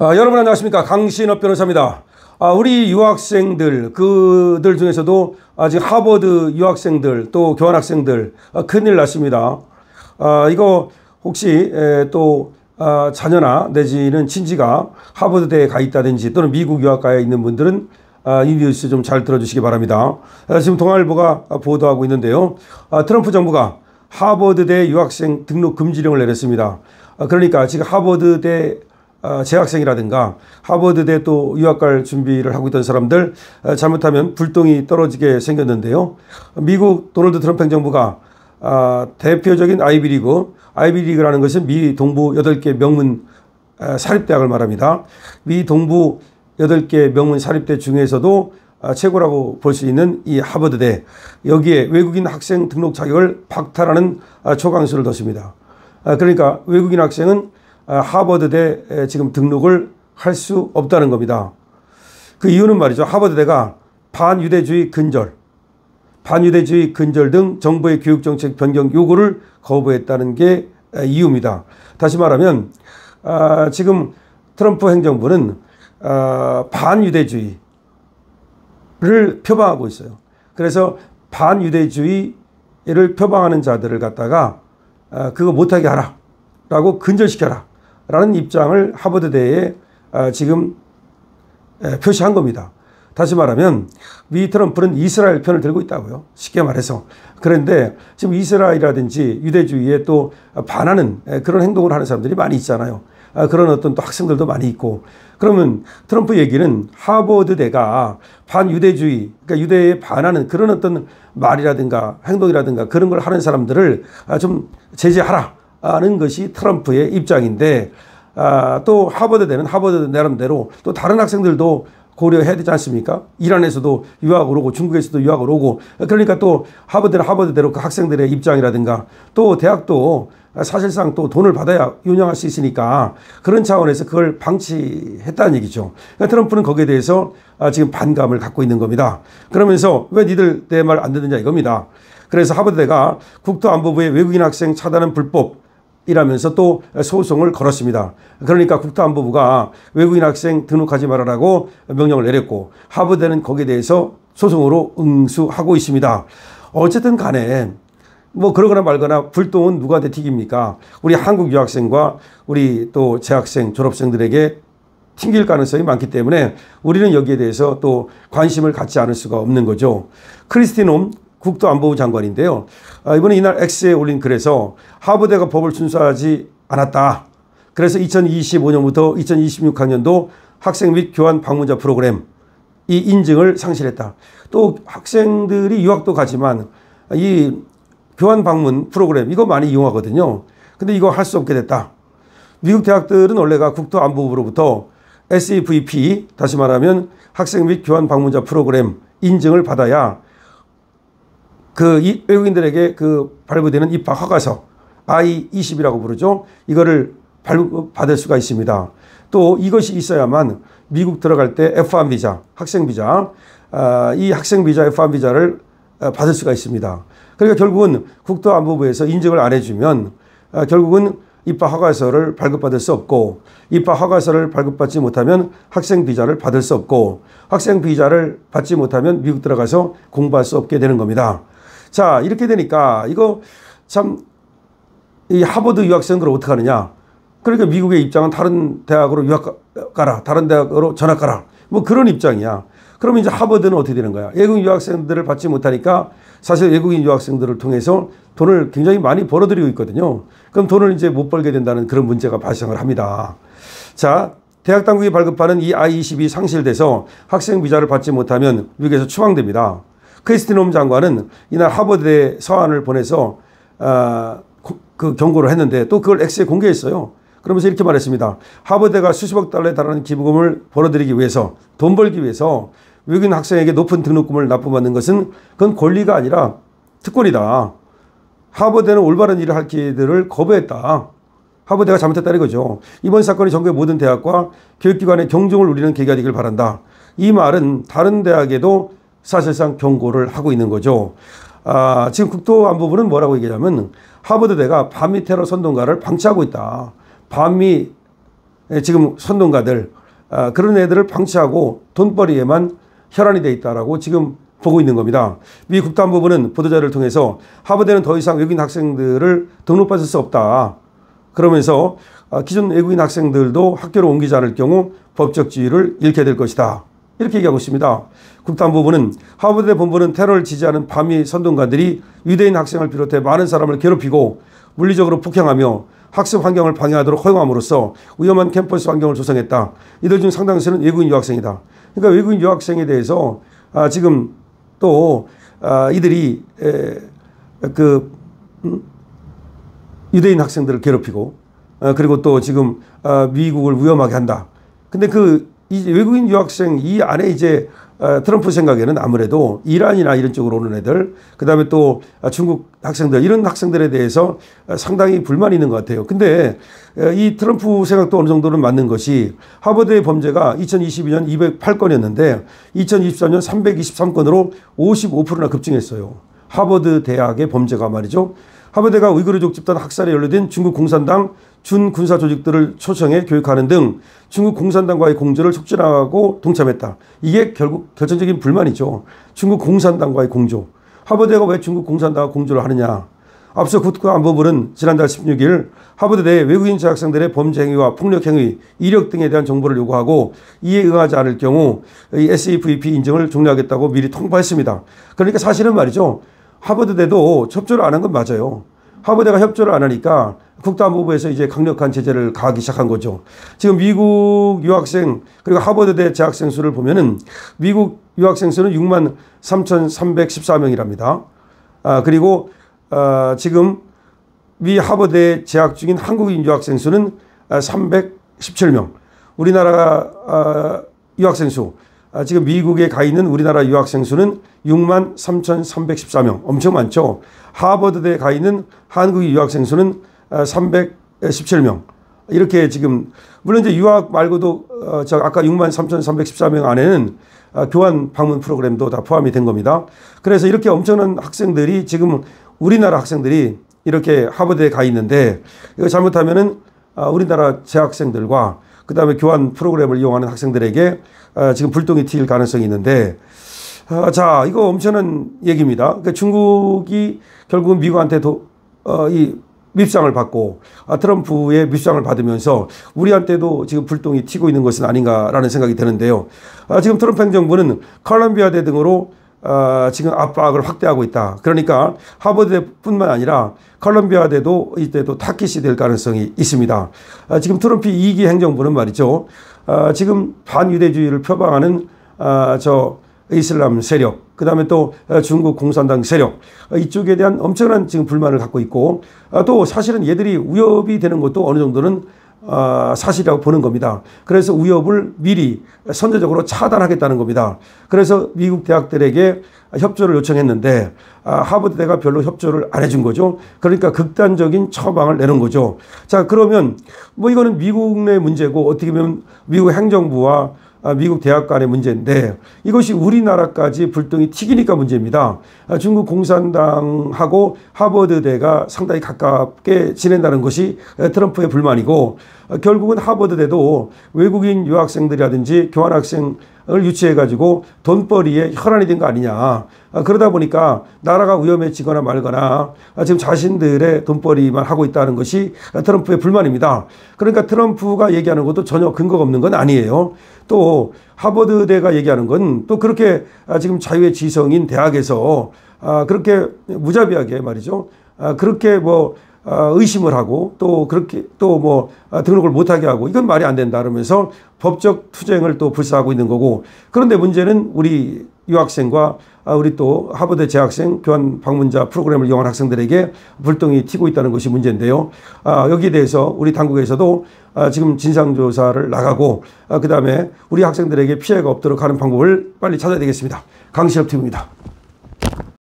여러분 안녕하십니까. 강신업 변호사입니다. 우리 유학생들, 그들 중에서도 지금 하버드 유학생들 또 교환학생들 큰일 났습니다. 이거 혹시 또 자녀나 내지는 친지가 하버드대에 가 있다든지 또는 미국 유학가에 있는 분들은 이 뉴스 좀 잘 들어주시기 바랍니다. 지금 동아일보가 보도하고 있는데요. 트럼프 정부가 하버드대 유학생 등록 금지령을 내렸습니다. 그러니까 지금 하버드대 재학생이라든가 하버드대 또 유학 갈 준비를 하고 있던 사람들 잘못하면 불똥이 떨어지게 생겼는데요. 미국 도널드 트럼프 행정부가 대표적인 아이비리그라는 것은 미 동부 8개 명문 사립대학을 말합니다. 미 동부 8개 명문 사립대 중에서도 최고라고 볼 수 있는 이 하버드대, 여기에 외국인 학생 등록 자격을 박탈하는 초강수를 뒀습니다. 그러니까 외국인 학생은 하버드대 지금 등록을 할 수 없다는 겁니다. 그 이유는 말이죠. 하버드대가 반유대주의 근절 등 정부의 교육정책 변경 요구를 거부했다는 게 이유입니다. 다시 말하면 지금 트럼프 행정부는 반유대주의를 표방하고 있어요. 그래서 반유대주의를 표방하는 자들을 갖다가 그거 못하게 하라 라고 근절시켜라 라는 입장을 하버드대에 지금 표시한 겁니다. 다시 말하면 미 트럼프는 이스라엘 편을 들고 있다고요. 쉽게 말해서. 그런데 지금 이스라엘이라든지 유대주의에 또 반하는 그런 행동을 하는 사람들이 많이 있잖아요. 그런 어떤 또 학생들도 많이 있고. 그러면 트럼프 얘기는 하버드대가 반유대주의, 그러니까 유대에 반하는 그런 어떤 말이라든가 행동이라든가 그런 걸 하는 사람들을 좀 제재하라 하는 것이 트럼프의 입장인데, 또 하버드대는 하버드 나름대로 또 다른 학생들도 고려해야 되지 않습니까? 이란에서도 유학을 오고 중국에서도 유학을 오고, 그러니까 또 하버드는 하버드대로 그 학생들의 입장이라든가 또 대학도 사실상 또 돈을 받아야 운영할 수 있으니까 그런 차원에서 그걸 방치했다는 얘기죠. 그러니까 트럼프는 거기에 대해서 지금 반감을 갖고 있는 겁니다. 그러면서 왜 니들 내 말 안 듣느냐 이겁니다. 그래서 하버드대가 국토안보부의 외국인 학생 차단은 불법 이라면서 또 소송을 걸었습니다. 그러니까 국토안보부가 외국인 학생 등록하지 말아라고 명령을 내렸고, 하버드는 거기에 대해서 소송으로 응수하고 있습니다. 어쨌든 간에 뭐 그러거나 말거나 불똥은 누구한테 튀깁니까? 우리 한국 유학생과 우리 또 재학생 졸업생들에게 튕길 가능성이 많기 때문에 우리는 여기에 대해서 또 관심을 갖지 않을 수가 없는 거죠. 크리스티 놈 국토안보부 장관인데요. 이번에 이날 X에 올린 글에서 하버드가 법을 준수하지 않았다. 그래서 2025년부터 2026학년도 학생 및 교환 방문자 프로그램 이 인증을 상실했다. 또 학생들이 유학도 가지만 이 교환 방문 프로그램 이거 많이 이용하거든요. 근데 이거 할 수 없게 됐다. 미국 대학들은 원래가 국토안보부로부터 SAVP, 다시 말하면 학생 및 교환 방문자 프로그램 인증을 받아야 이 외국인들에게 발부되는 입학 허가서 I-20이라고 부르죠. 이거를 발부받을 수가 있습니다. 또 이것이 있어야만 미국 들어갈 때 F1 비자, 학생 비자, 이 학생 비자 F1 비자를 받을 수가 있습니다. 그러니까 결국은 국토안보부에서 인증을 안 해주면 결국은 입학 허가서를 발급받을 수 없고, 입학 허가서를 발급받지 못하면 학생 비자를 받을 수 없고, 학생 비자를 받지 못하면 미국 들어가서 공부할 수 없게 되는 겁니다. 자, 이렇게 되니까 이거 참 이 하버드 유학생들을 어떻게 하느냐. 그러니까 미국의 입장은 다른 대학으로 유학 가라, 다른 대학으로 전학 가라, 뭐 그런 입장이야. 그러면 이제 하버드는 어떻게 되는 거야? 외국인 유학생들을 받지 못하니까 사실 외국인 유학생들을 통해서 돈을 굉장히 많이 벌어들이고 있거든요. 그럼 돈을 이제 못 벌게 된다는 그런 문제가 발생을 합니다. 자, 대학 당국이 발급하는 이 I-20이 상실돼서 학생 비자를 받지 못하면 미국에서 추방됩니다. 크리스티 놈 장관은 이날 하버드에 서한을 보내서 그 경고를 했는데 또 그걸 X에 공개했어요. 그러면서 이렇게 말했습니다. 하버드가 수십억 달러에 달하는 기부금을 벌어들이기 위해서, 돈 벌기 위해서 외국인 학생에게 높은 등록금을 납부받는 것은 그건 권리가 아니라 특권이다. 하버드는 올바른 일을 할 기회들을 거부했다. 하버드가 잘못했다 이거죠. 이번 사건이 전국의 모든 대학과 교육기관의 경종을 울리는 계기가 되길 바란다. 이 말은 다른 대학에도 사실상 경고를 하고 있는 거죠. 지금 국토안보부는 뭐라고 얘기하냐면 하버드대가 반미 테러 선동가를 방치하고 있다. 반미 지금 선동가들 그런 애들을 방치하고 돈벌이에만 혈안이 돼 있다라고 지금 보고 있는 겁니다. 미 국토안보부는 보도자료를 통해서 하버드는 더 이상 외국인 학생들을 등록받을 수 없다. 그러면서 기존 외국인 학생들도 학교로 옮기지 않을 경우 법적 지위를 잃게 될 것이다. 이렇게 얘기하고 있습니다. 국토안보부는 하버드대 본부는 테러를 지지하는 반미 선동가들이 유대인 학생을 비롯해 많은 사람을 괴롭히고 물리적으로 폭행하며 학습 환경을 방해하도록 허용함으로써 위험한 캠퍼스 환경을 조성했다. 이들 중 상당수는 외국인 유학생이다. 그러니까 외국인 유학생에 대해서 지금 또 이들이 유대인 학생들을 괴롭히고 그리고 또 지금 미국을 위험하게 한다. 근데 이 외국인 유학생 이 안에 이제 트럼프 생각에는 아무래도 이란이나 이런 쪽으로 오는 애들, 그 다음에 또 중국 학생들, 이런 학생들에 대해서 상당히 불만이 있는 것 같아요. 근데 이 트럼프 생각도 어느 정도는 맞는 것이 하버드의 범죄가 2022년 208건이었는데 2023년 323건으로 55%나 급증했어요. 하버드 대학의 범죄가 말이죠. 하버드가 우이구르족 집단 학살에 연루된 중국 공산당 준군사 조직들을 초청해 교육하는 등 중국 공산당과의 공조를 촉진하고 동참했다. 이게 결국 결정적인 불만이죠. 중국 공산당과의 공조. 하버드가 왜 중국 공산당과 공조를 하느냐. 앞서 국토안보부는 지난달 16일 하버드 내 외국인 재학생들의 범죄 행위와 폭력 행위, 이력 등에 대한 정보를 요구하고 이에 응하지 않을 경우 이 SAVP 인증을 종료하겠다고 미리 통보했습니다. 그러니까 사실은 말이죠. 하버드대도 협조를 안 한 건 맞아요. 하버드가 협조를 안 하니까 국토안보부에서 이제 강력한 제재를 가하기 시작한 거죠. 지금 미국 유학생 그리고 하버드대 재학생 수를 보면은 미국 유학생 수는 63,314명이랍니다. 그리고 지금 미 하버드에 재학 중인 한국인 유학생 수는 317명. 우리나라 유학생 수 지금 미국에 가 있는 우리나라 유학생 수는 63,314명. 엄청 많죠. 하버드대에 가 있는 한국인 유학생 수는 317명. 이렇게 지금 물론 이제 유학 말고도 아까 63,314명 안에는 교환 방문 프로그램도 다 포함이 된 겁니다. 그래서 이렇게 엄청난 학생들이 지금 우리나라 학생들이 이렇게 하버드에 가 있는데 이거 잘못하면은 우리나라 재학생들과 그 다음에 교환 프로그램을 이용하는 학생들에게 지금 불똥이 튈 가능성이 있는데 자, 이거 엄청난 얘기입니다. 그러니까 중국이 결국은 미국한테도 이 밉상을 받고 트럼프의 밉상을 받으면서 우리한테도 지금 불똥이 튀고 있는 것은 아닌가라는 생각이 드는데요. 지금 트럼프 행정부는 컬럼비아대 등으로 지금 압박을 확대하고 있다. 그러니까 하버드뿐만 아니라 컬럼비아대도 이때도 타깃이 될 가능성이 있습니다. 지금 트럼프 2기 행정부는 말이죠. 지금 반유대주의를 표방하는 저 이슬람 세력, 그 다음에 또 중국 공산당 세력, 이쪽에 대한 엄청난 지금 불만을 갖고 있고 또 사실은 얘들이 위협이 되는 것도 어느 정도는 사실이라고 보는 겁니다. 그래서 위협을 미리 선제적으로 차단하겠다는 겁니다. 그래서 미국 대학들에게 협조를 요청했는데 하버드대가 별로 협조를 안 해준 거죠. 그러니까 극단적인 처방을 내는 거죠. 자, 그러면 뭐 이거는 미국 내 문제고 어떻게 보면 미국 행정부와 미국 대학 간의 문제인데 이것이 우리나라까지 불똥이 튀기니까 문제입니다. 중국 공산당하고 하버드대가 상당히 가깝게 지낸다는 것이 트럼프의 불만이고 결국은 하버드대도 외국인 유학생들이라든지 교환학생을 유치해가지고 돈벌이에 혈안이 된 거 아니냐. 그러다 보니까 나라가 위험해지거나 말거나 지금 자신들의 돈벌이만 하고 있다는 것이 트럼프의 불만입니다. 그러니까 트럼프가 얘기하는 것도 전혀 근거가 없는 건 아니에요. 또 하버드대가 얘기하는 건 또 그렇게 지금 자유의 지성인 대학에서 그렇게 무자비하게 말이죠. 그렇게 뭐 의심을 하고 또 그렇게 또 뭐 등록을 못하게 하고 이건 말이 안 된다 그러면서 법적 투쟁을 또 불사하고 있는 거고 그런데 문제는 우리 유학생과 우리 또 하버드 재학생 교환 방문자 프로그램을 이용한 학생들에게 불똥이 튀고 있다는 것이 문제인데요. 여기에 대해서 우리 당국에서도 지금 진상조사를 나가고 그 다음에 우리 학생들에게 피해가 없도록 하는 방법을 빨리 찾아야 되겠습니다. 강신업 TV입니다.